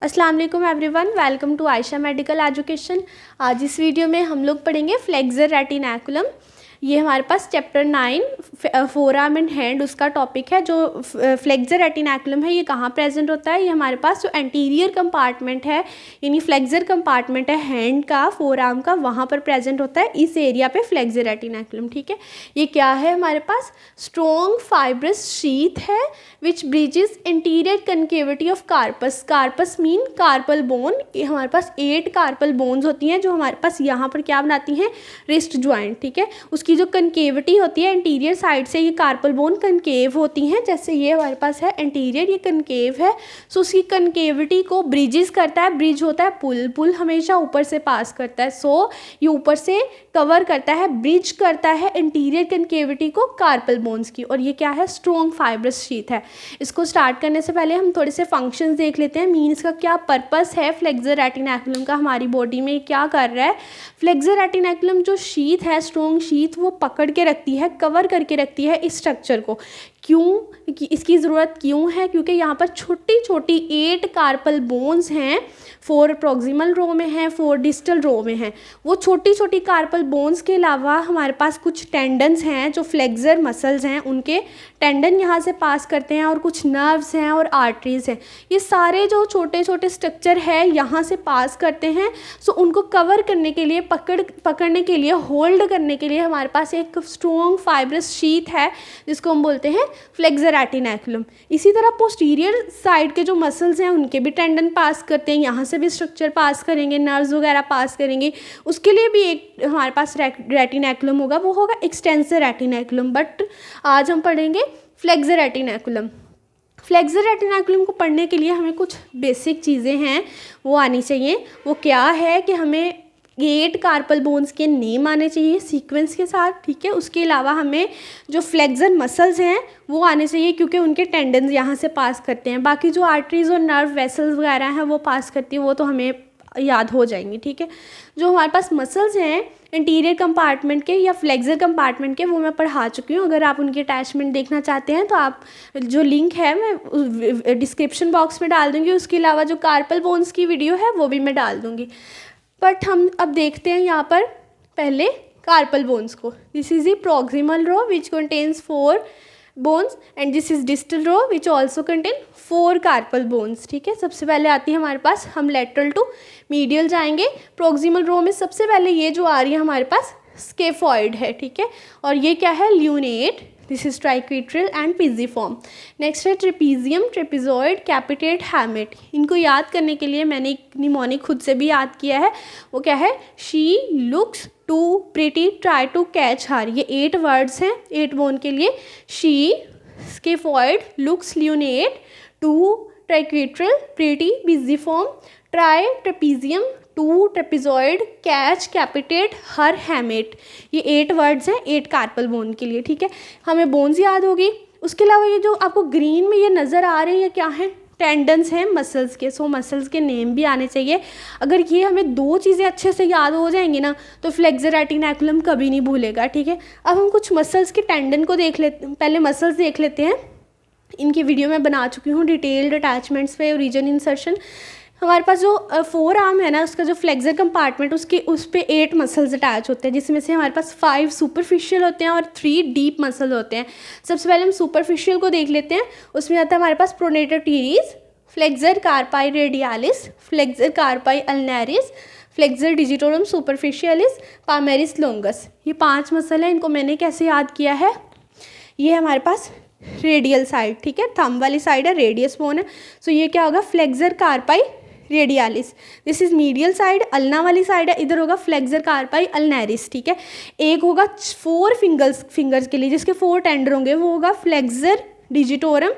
अस्सलाम वालेकुम everyone, welcome to Ayesha medical education. आज इस वीडियो में हम लोग पढ़ेंगे फ्लेक्सर रेटिनैकुलम। ये हमारे पास चैप्टर 9 फोरआर्म एंड हैंड उसका टॉपिक है। जो फ्लेक्सर रेटिनैकुलम है ये कहाँ प्रेजेंट होता है? ये हमारे पास जो एंटीरियर कंपार्टमेंट है यानी फ्लेक्सर कंपार्टमेंट है हैंड का, फोरआर्म का, वहाँ पर प्रेजेंट होता है। इस एरिया पे फ्लेक्सर रेटिनैकुलम, ठीक है। ये क्या है हमारे पास? स्ट्रॉन्ग फाइब्रस शीथ है which bridges interior concavity of carpus. Carpus mean carpal bone. ये हमारे पास 8 कार्पल बोन्स होती हैं जो हमारे पास यहाँ पर क्या बनाती हैं? रिस्ट ज्वाइंट, ठीक है। उसकी जो कनकेविटी होती है एंटीरियर साइड से, ये कार्पल बोन कनकेव होती हैं। जैसे ये हमारे पास है एंटीरियर, ये कनकेव है। सो उसकी कनकेविटी को ब्रिजेस करता है। ब्रिज होता है पुल, पुल हमेशा ऊपर से पास करता है। सो ये ऊपर से कवर करता है, ब्रिज करता है इंटीरियर कनकेविटी को कार्पल बोन्स की। और ये क्या है? स्ट्रॉन्ग फाइब्रस शीथ है। इसको स्टार्ट करने से पहले हम थोड़े से फंक्शंस देख लेते हैं। मीन इसका क्या पर्पस है फ्लेक्सर रेटिनैकुलम का, हमारी बॉडी में क्या कर रहा है। फ्लेक्सर रेटिनैकुलम जो शीथ है, स्ट्रॉन्ग शीथ, वो पकड़ के रखती है, कवर करके रखती है इस स्ट्रक्चर को। क्यों कि इसकी ज़रूरत क्यों है? क्योंकि यहाँ पर छोटी छोटी 8 कार्पल बोन्स हैं। 4 प्रॉक्सिमल रो में हैं, 4 डिस्टल रो में हैं। वो छोटी छोटी कार्पल बोन्स के अलावा हमारे पास कुछ टेंडन्स हैं जो फ्लेक्सर मसल्स हैं, उनके टेंडन यहाँ से पास करते हैं, और कुछ नर्व्स हैं और आर्टरीज हैं। ये सारे जो छोटे स्ट्रक्चर है यहाँ से पास करते हैं। सो उनको कवर करने के लिए, पकड़ने के लिए, होल्ड करने के लिए हमारे पास एक स्ट्रॉन्ग फाइब्रस शीथ है जिसको हम बोलते हैं फ्लेक्सर रेटिनैकुलम। इसी तरह पोस्टीरियर साइड के जो मसल्स हैं उनके भी टेंडन पास करते हैं, यहाँ से भी स्ट्रक्चर पास करेंगे, नर्व्स वगैरह पास करेंगे। उसके लिए भी एक हमारे पास रेटिनैकुलम होगा, वो होगा एक्सटेंसर रेटिनैकुलम। बट आज हम पढ़ेंगे फ्लेक्सर रेटिनैकुलम। फ्लेक्सर रेटिनैकुलम को पढ़ने के लिए हमें कुछ बेसिक चीज़ें हैं वो आनी चाहिए। वो क्या है कि हमें 8 कार्पल बोन्स के नेम आने चाहिए सीक्वेंस के साथ, ठीक है। उसके अलावा हमें जो फ्लेक्सर मसल्स हैं वो आने चाहिए क्योंकि उनके टेंडन्स यहाँ से पास करते हैं। बाकी जो आर्टरीज और नर्व वेसल्स वगैरह हैं वो पास करती है, वो तो हमें याद हो जाएंगी, ठीक है। जो हमारे पास मसल्स हैं इंटीरियर कंपार्टमेंट के या फ्लेक्सर कंपार्टमेंट के, वो मैं पढ़ा चुकी हूँ। अगर आप उनके अटैचमेंट देखना चाहते हैं तो आप जो लिंक है मैं डिस्क्रिप्शन बॉक्स में डाल दूँगी। उसके अलावा जो कार्पल बोन्स की वीडियो है वो भी मैं डाल दूँगी। बट हम अब देखते हैं यहाँ पर पहले कार्पल बोन्स को। This is the proximal row which contains 4 bones and this is distal row which also contain 4 carpal bones, ठीक है। सबसे पहले आती है हमारे पास, हम लेटरल टू मीडियल जाएंगे। प्रॉक्सिमल रो में सबसे पहले ये जो आ रही है हमारे पास स्केफॉइड है, ठीक है। और ये क्या है? Lunate. This is triquetral and pisiform. Next है ट्रेपीजियम, ट्रेपिजॉइड, कैपिटेट, हैमेट। इनको याद करने के लिए मैंने एक निमोनिक खुद से भी याद किया है। वो क्या है? She looks too pretty, try to catch her. ये 8 वर्ड्स हैं 8 बोन के लिए। She, scaphoid, looks, lunate, too, triquetral, pretty, pisiform, try, trapezium, to, trapezoid, catch, capitate, her, hamate. ये 8 वर्ड्स हैं 8 कार्पल बोन के लिए, ठीक है। हमें बोन्स याद होगी। उसके अलावा ये जो आपको ग्रीन में ये नज़र आ रहे हैं ये क्या है? टेंडन्स हैं मसल्स के। सो मसल्स के नेम भी आने चाहिए। अगर ये हमें 2 चीज़ें अच्छे से याद हो जाएंगी ना तो फ्लेक्सर रेटिनैकुलम कभी नहीं भूलेगा, ठीक है। अब हम कुछ मसल्स के टेंडन को देख लेते, पहले मसल्स देख लेते हैं। इनकी वीडियो मैं बना चुकी हूँ डिटेल्ड अटैचमेंट्स पे, रीजन इंसर्शन। हमारे पास जो 4 आर्म है ना, उसका जो फ्लेक्सर कंपार्टमेंट, उस पे 8 मसल्स अटैच होते हैं, जिसमें से हमारे पास 5 सुपरफिशियल होते हैं और 3 डीप मसल होते हैं। सबसे पहले हम सुपरफिशियल को देख लेते हैं। उसमें आता है हमारे पास pronator teres, flexor carpi radialis, flexor carpi ulnaris, flexor digitorum superficialis, palmaris longus. ये 5 मसल हैं। इनको मैंने कैसे याद किया है? ये हमारे पास रेडियल साइड, ठीक है, थंब वाली साइड है, रेडियस बोन है। सो ये क्या होगा? Flexor carpi radialis. This is medial side, ulna वाली साइड है, इधर होगा फ्लेक्सर कार्पाई अल्नैरिस, ठीक है। एक होगा 4 फिंगर्स के लिए जिसके 4 टेंडर होंगे, वो होगा फ्लेक्सर डिजिटोरम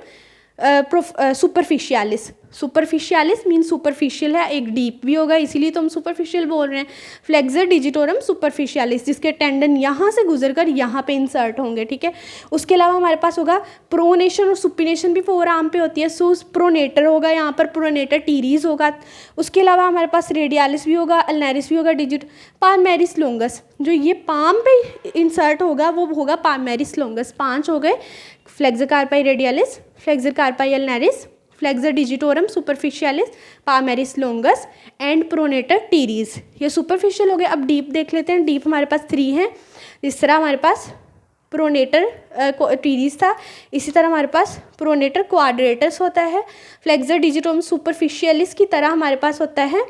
सुपरफिशियालिस। सुपरफिशियालिस मीन सुपरफिशियल है, एक डीप भी होगा, इसीलिए तो हम सुपरफिशियल बोल रहे हैं। फ्लेक्सर डिजिटोरम सुपरफिशियालिस, जिसके टेंडन यहाँ से गुजरकर यहाँ पे इंसर्ट होंगे, ठीक है। उसके अलावा हमारे पास होगा प्रोनेशन और सुपिनेशन भी 4 आर्म पे होती है। सो प्रोनेटर होगा, यहाँ पर प्रोनेटर टीरीज होगा। उसके अलावा हमारे पास रेडियालिस भी होगा, अल्नैरिस भी होगा, पाल्मेरिस लोंगस। जो ये पाम पे इंसर्ट होगा वो होगा पाल्मेरिस लोंगस। 5 हो गए, flexor carpi radialis, flexor carpi ulnaris, flexor digitorum superficialis, palmaris longus and pronator teres. ये सुपरफिशियल हो गए। अब डीप देख लेते हैं। डीप हमारे पास 3 हैं। इस तरह हमारे पास प्रोनेटर टीरीज था, इसी तरह हमारे पास प्रोनेटर क्वाड्रेटस होता है। फ्लेक्सर डिजिटोरम सुपरफिशियलिस की तरह हमारे पास होता है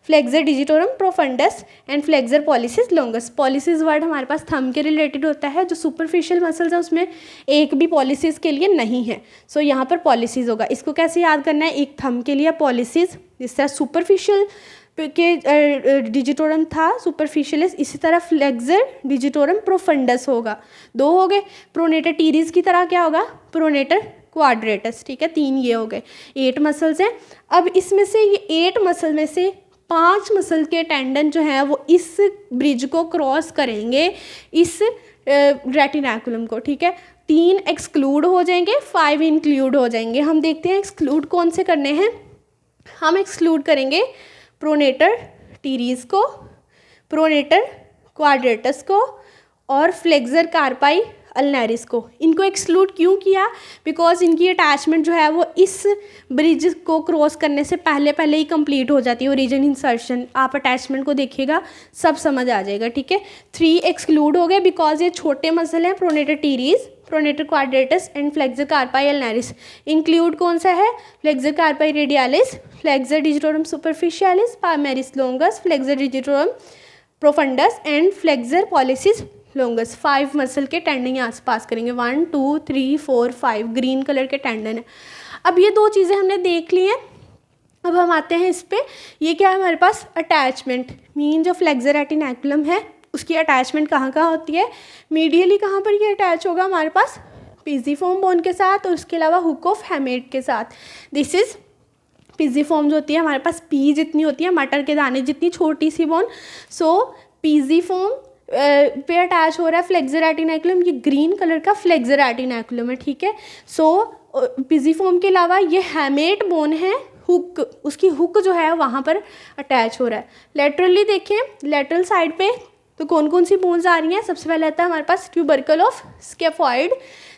flexor digitorum profundus and flexor pollicis longus. Pollicis word हमारे पास थंब के रिलेटेड होता है। जो सुपरफिशियल मसल्स है उसमें एक भी पॉलिसिस के लिए नहीं है, सो यहाँ पर पॉलिसिस होगा। इसको कैसे याद करना है, एक थंब के लिए पॉलिसिस, जिस तरह सुपरफिशियल के डिजिटोरम था सुपरफिशियलिस, इसी तरह फ्लेक्सर डिजिटोरम प्रोफंडस होगा। 2 हो गए। प्रोनेटर टीरीज की तरह क्या होगा, प्रोनेटर क्वाड्रेटस। ठीक है, 3 ये हो गए। 8 मसल्स हैं। अब इसमें से ये 8 मसल में से 5 मसल के टेंडन जो है वो इस ब्रिज को क्रॉस करेंगे, इस रेटिनाकुलम को। ठीक है, 3 एक्सक्लूड हो जाएंगे, 5 इंक्लूड हो जाएंगे। हम देखते हैं एक्सक्लूड कौन से करने हैं। हम एक्सक्लूड करेंगे प्रोनेटर टीरीज को, प्रोनेटर क्वाड्रेटस को और फ्लेक्सर कार्पाई अल्नेरिस को। इनको एक्सक्लूड क्यों किया, बिकॉज इनकी अटैचमेंट जो है वो इस ब्रिज को क्रॉस करने से पहले पहले ही कंप्लीट हो जाती है। ओरिजिन इंसर्शन, आप अटैचमेंट को देखिएगा सब समझ आ जाएगा। ठीक है, 3 एक्सक्लूड हो गए बिकॉज ये छोटे मसल हैं, pronator teres, pronator quadratus and flexor carpi ulnaris. Include कौन सा है, flexor carpi radialis, flexor digitorum superficialis, palmaris longus, flexor digitorum profundus and flexor pollicis longus. 5 muscle के टेंडन यहाँ से पास करेंगे। 1 2 3 4 5 ग्रीन कलर के टेंडन है। अब ये 2 चीज़ें हमने देख ली हैं। अब हम आते हैं इस पे। ये क्या है हमारे पास, अटैचमेंट। मीन जो फ्लेक्सर रेटिनाकुलम है उसकी अटैचमेंट कहाँ कहाँ होती है, मीडियली कहाँ पर ये अटैच होगा हमारे पास, पिजिफॉर्म बोन के साथ और उसके अलावा हुक ऑफ हैमेट के साथ। दिस इज पिजिफॉर्म जो होती है हमारे पास, पी जितनी होती है, मटर के दाने जितनी छोटी सी बोन, सो पिजिफॉर्म पे अटैच हो रहा है फ्लेक्सर रेटिनाकुलम। ये ग्रीन कलर का फ्लेक्सर रेटिनाकुलम है। ठीक है, सो पिजिफॉर्म के अलावा ये हैमेट बोन है, हुक, उसकी हुक जो है वहाँ पर अटैच हो रहा है। लेटरली देखें, लेटरल साइड पे तो कौन कौन सी बोन्स आ रही हैं। सबसे पहले आता है हमारे पास tubercle of scaphoid,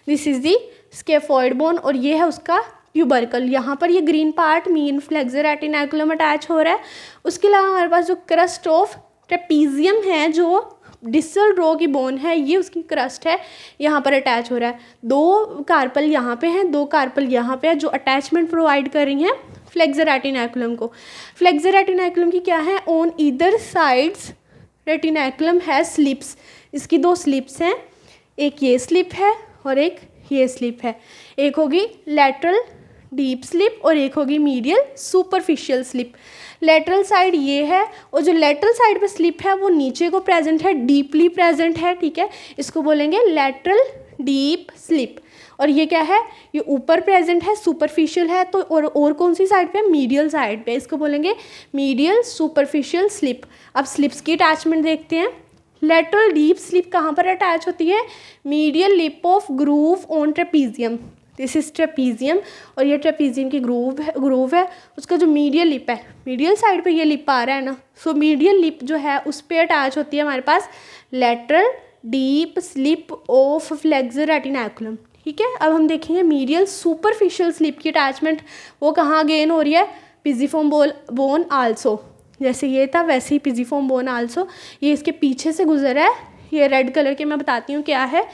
this is the scaphoid bone, और ये है उसका ट्यूबरकल। यहाँ पर ये green part mean flexor retinaculum attach हो रहा है। उसके अलावा हमारे पास जो क्रस्ट ऑफ ट्रेपीजियम है, जो डिस्टल रो की बोन है, ये उसकी क्रस्ट है, यहाँ पर अटैच हो रहा है। 2 कार्पल यहाँ पे हैं, 2 कार्पल यहाँ पे है, जो अटैचमेंट प्रोवाइड कर रही हैं फ्लेक्सर रेटिनाकुलम को। फ्लेक्सर रेटिनाकुलम की क्या है, ऑन ईदर साइड्स रेटिनाकुलम है स्लिप्स। इसकी 2 स्लिप्स हैं, एक ये स्लिप है और एक ये स्लिप है। एक होगी लेटरल डीप स्लिप और एक होगी medial superficial slip. Lateral side ये है और जो लेटरल साइड पे स्लिप है वो नीचे को प्रेजेंट है, डीपली प्रेजेंट है। ठीक है, इसको बोलेंगे लेटरल डीप स्लिप। और ये क्या है, ये ऊपर प्रेजेंट है, सुपरफिशियल है, तो और कौन सी साइड पे, मीडियल साइड पे, इसको बोलेंगे मीडियल सुपरफिशियल स्लिप। अब स्लिप्स की अटैचमेंट देखते हैं। लेटरल डीप स्लिप कहाँ पर अटैच होती है, medial lip of groove on trapezium, this is trapezium, और ये ट्रेपीजियम की ग्रूव है, उसका जो मीडियल लिप है, मीडियल साइड पे ये लिप आ रहा है ना, सो मीडियल लिप जो है उस पर अटैच होती है हमारे पास lateral deep slip of flexor retinaculum. ठीक है, अब हम देखेंगे मीडियल सुपरफिशियल स्लिप की अटैचमेंट वो कहाँ गेन हो रही है, पिजिफॉर्म बोन आल्सो। जैसे ये था वैसे ही पिजिफॉर्म बोन आल्सो, ये इसके पीछे से गुजरा है, ये रेड कलर के मैं बताती हूँ क्या है,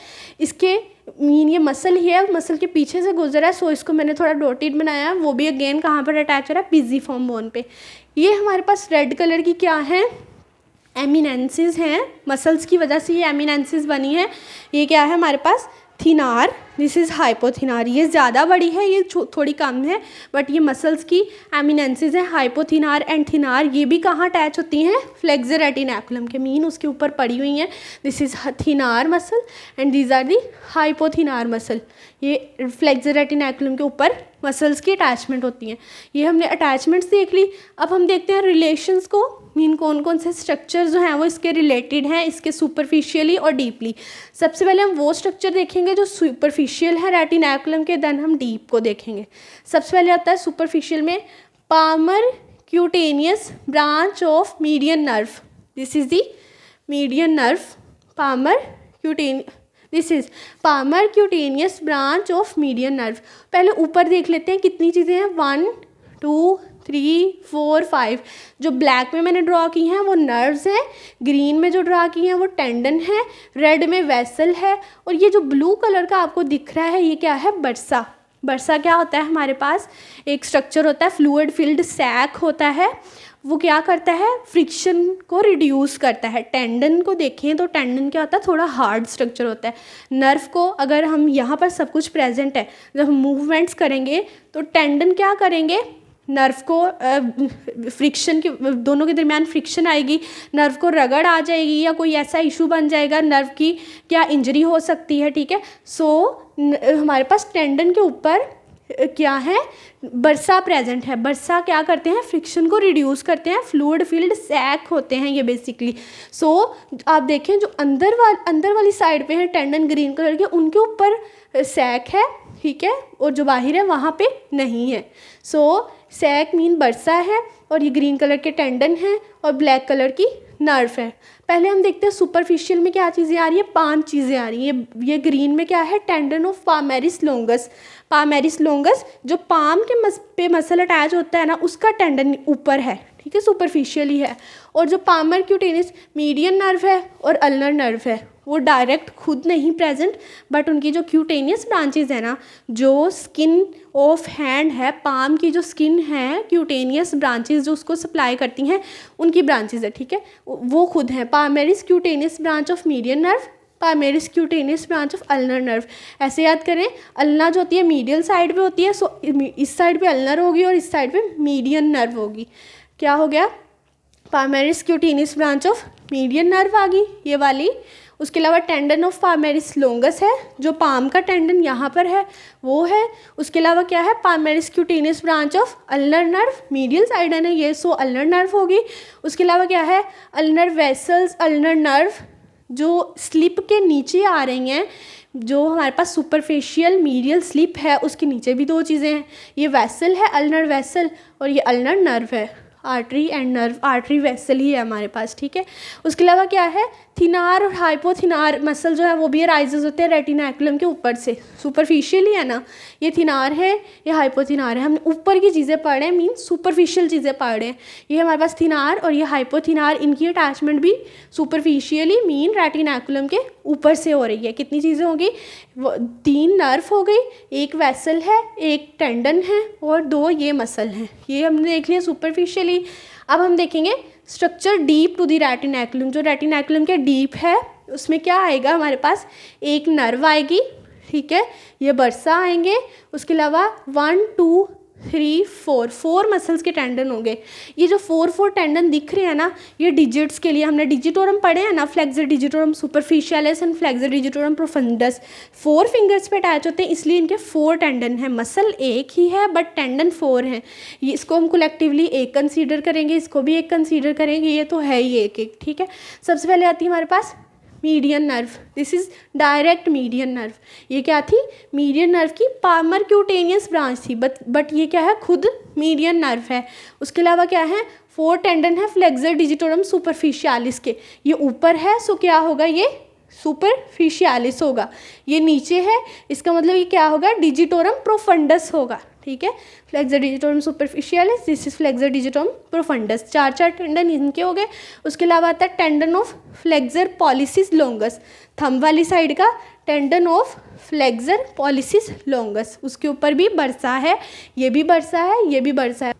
इसके मीन ये मसल ही है, मसल के पीछे से गुजरा है, सो इसको मैंने थोड़ा डॉटेड बनाया है। वो भी अगेन कहाँ पर अटैच हो रहा है, पिजिफॉर्म बोन पे। ये हमारे पास रेड कलर की क्या है, एमिनेंसेस हैं, मसल्स की वजह से ये एमिनेंसेस बनी है। ये क्या है हमारे पास, थिनार, दिस इज़ हाइपोथिनार। ये ज़्यादा बड़ी है, ये थोड़ी कम है, बट ये मसल्स की एमिनेंसेस हैं, हाइपोथिनार एंड थिनार। ये भी कहाँ अटैच होती हैं, फ्लेक्सर रेटिनाकुलम के मीन उसके ऊपर पड़ी हुई हैं। This is thenar muscle and these are the hypothenar muscle. ये फ्लेक्सर रेटिनाकुलम के ऊपर मसल्स की अटैचमेंट होती हैं। ये हमने अटैचमेंट्स देख ली। अब हम देखते हैं रिलेशंस को, मीन कौन कौन से स्ट्रक्चर जो हैं वो इसके रिलेटेड हैं, इसके सुपरफिशियली और डीपली। सबसे पहले हम वो स्ट्रक्चर देखेंगे जो सुपरफिशियल है रेटिनाकुलम के, देन हम डीप को देखेंगे। सबसे पहले आता है सुपरफिशियल में palmar cutaneous branch of median nerve, this is the median nerve, palmar this is palmar cutaneous branch of median nerve. पहले ऊपर देख लेते हैं कितनी चीज़ें हैं, 1 2 3 4 5। जो ब्लैक में मैंने ड्रॉ की हैं वो नर्व्स हैं, ग्रीन में जो ड्रॉ की हैं वो टेंडन है, रेड में वेसल है, और ये जो ब्लू कलर का आपको दिख रहा है ये क्या है, बर्सा। बर्सा क्या होता है, हमारे पास एक स्ट्रक्चर होता है, फ्लूइड फिल्ड सैक होता है। वो क्या करता है, फ्रिक्शन को रिड्यूस करता है। टेंडन को देखें तो टेंडन क्या होता है, थोड़ा हार्ड स्ट्रक्चर होता है। नर्व को अगर हम यहाँ पर सब कुछ प्रेजेंट है, जब हम मूवमेंट्स करेंगे तो टेंडन क्या करेंगे, नर्व को फ्रिक्शन के दोनों के दरमियान फ्रिक्शन आएगी, नर्व को रगड़ आ जाएगी या कोई ऐसा इशू बन जाएगा, नर्व की क्या इंजरी हो सकती है, ठीक है। हमारे पास टेंडन के ऊपर क्या है, बर्सा प्रेजेंट है। बर्सा क्या करते हैं, फ्रिक्शन को रिड्यूस करते हैं, फ्लूइड फील्ड सैक होते हैं ये बेसिकली। आप देखें जो अंदर वाली साइड पे है टेंडन ग्रीन कलर के, उनके ऊपर सैक है, ठीक है, और जो बाहर है वहाँ पे नहीं है। सैक मीन बर्सा है, और ये ग्रीन कलर के टेंडन है और ब्लैक कलर की नर्व है। पहले हम देखते हैं सुपरफिशियल में क्या चीज़ें आ रही है, 5 चीज़ें आ रही हैं। ये ग्रीन में क्या है, टेंडन ऑफ पामेरिस लोंगस। पामेरिस लोंगस जो पाम के पे मसल अटैच होता है ना, उसका टेंडन ऊपर है, ठीक है, सुपरफिशियली है। और जो पामर क्यूटेनियस मीडियन नर्व है और अल्नर नर्व है, वो डायरेक्ट खुद नहीं प्रेजेंट, बट उनकी जो क्यूटेनियस ब्रांचेस है ना, जो स्किन ऑफ हैंड है, पाम की जो स्किन है, क्यूटेनियस ब्रांचेस जो उसको सप्लाई करती हैं, उनकी ब्रांचेस है, ठीक है, वो खुद हैं। Palmaris cutaneous branch of median nerve, palmaris cutaneous branch of ulnar nerve. ऐसे याद करें, अल्ना जो होती है मीडियल साइड पे होती है, सो इस साइड पे अल्नर होगी और इस साइड पे मीडियन नर्व होगी। क्या हो गया, palmaris cutaneous branch of median nerve आ गई ये वाली। उसके अलावा टेंडन ऑफ पामेरिस लोंगस है, जो पाम का टेंडन यहाँ पर है वो है। उसके अलावा क्या है, palmaris cutaneous branch of ulnar nerve, medial side है ना ये, सो अल्नर नर्व होगी। उसके अलावा क्या है, अल्नर वेसल्स, अल्नर नर्व जो स्लिप के नीचे आ रही हैं, जो हमारे पास सुपरफिशियल मीडियल स्लिप है उसके नीचे भी 2 चीज़ें हैं, ये वेसल है, अल्नर वेसल, और ये अल्नर नर्व है, artery and nerve, artery vessel ही है हमारे पास, ठीक है। उसके अलावा क्या है, थिनार और हाइपोथिनार मसल जो है वो भी राइजेस होते हैं रेटिनाकुलम के ऊपर से, सुपरफिशियल है ना, ये थिनार है, ये हाइपोथिनार है। हमने ऊपर की चीज़ें पढ़ रहे हैं, मीन सुपरफिशियल चीज़ें पढ़ रहे हैं। ये हमारे पास थिनार और ये हाइपोथिनार, इनकी अटैचमेंट भी सुपरफिशियली मीन रेटिनाकुलम के ऊपर से हो रही है। कितनी चीज़ें होगी, 3 नर्व हो गई, 1 वेसल है, 1 टेंडन है और 2 ये मसल हैं। ये हमने देख लिया सुपरफिशियली। अब हम देखेंगे structure deep to the retinaculum. जो रेटिनाकुलम के डीप है उसमें क्या आएगा, हमारे पास 1 नर्व आएगी, ठीक है, ये बर्सा आएंगे। उसके अलावा 1 2 3 4 मसल्स के टेंडन होंगे। ये जो 4 टेंडन दिख रहे हैं ना, ये डिजिट्स के लिए, हमने डिजिटोरम पढ़े हैं ना, flexor digitorum superficialis and flexor digitorum profundus, 4 fingers पे अटैच होते हैं, इसलिए इनके 4 टेंडन हैं। मसल एक ही है बट टेंडन 4 हैं। ये इसको हम कलेक्टिवली एक कंसीडर करेंगे, इसको भी एक कंसीडर करेंगे, ये तो है ही एक एक, ठीक है। सबसे पहले आती है हमारे पास median nerve, this is direct median nerve. ये क्या थी, मीडियन नर्व की पामर क्यूटेनियस ब्रांच थी, बट ये क्या है, खुद मीडियन नर्व है। उसके अलावा क्या है, 4 टेंडन है फ्लेक्सर डिजिटोरम सुपरफिशियालिस के, ये ऊपर है, सो क्या होगा, ये सुपरफिशियालिस होगा। ये नीचे है, इसका मतलब ये क्या होगा, डिजिटोरम प्रोफंडस होगा, ठीक है। Flexor digitorum superficialis, this is flexor digitorum profundus. 4 tendon इनके हो गए। उसके अलावा आता है tendon of flexor pollicis longus, thumb वाली साइड का tendon of flexor pollicis longus, उसके ऊपर भी बर्सा है, ये भी बर्सा है, ये भी बर्सा है।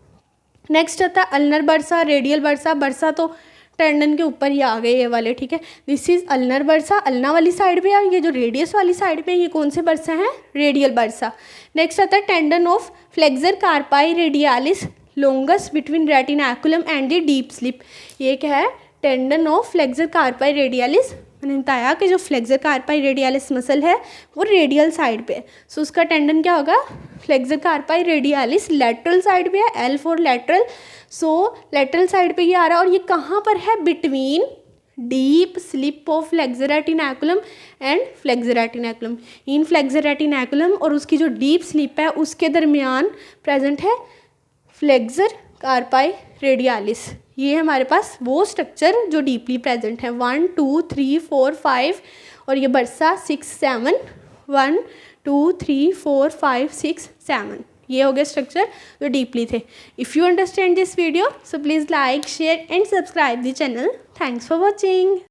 नेक्स्ट आता है ulnar bursa, radial bursa. Bursa तो टेंडन के ऊपर ही आ गए ये वाले, ठीक है। This is ulnar bursa, ulna वाली साइड पे है, ये जो रेडियस वाली साइड पे, ये कौन से बर्सा हैं, रेडियल बर्सा। नेक्स्ट आता है tendon of flexor carpi radialis longus between retinaculum and the deep slip. ये क्या है, tendon of flexor carpi radialis. मैंने बताया कि जो फ्लेक्सर कार्पाई रेडियालिस मसल है वो रेडियल साइड पे है, सो उसका टेंडन क्या होगा, flexor carpi radialis lateral side पे है, L for lateral, so lateral side पे ये आ रहा है। और ये कहाँ पर है, between deep slip of flexor retinaculum and flexor retinaculum. In flexor retinaculum और उसकी जो डीप स्लिप है उसके दरमियान प्रेजेंट है फ्लेक्सर कार्पाई रेडियालिस। ये हमारे पास वो स्ट्रक्चर जो डीपली प्रेजेंट है, 1 2 3 4 5 और ये बरसा 6 7 1 2 3 4 5 6 7, ये हो गया स्ट्रक्चर जो डीपली थे। If you understand this video so please like share and subscribe the channel. Thanks for watching.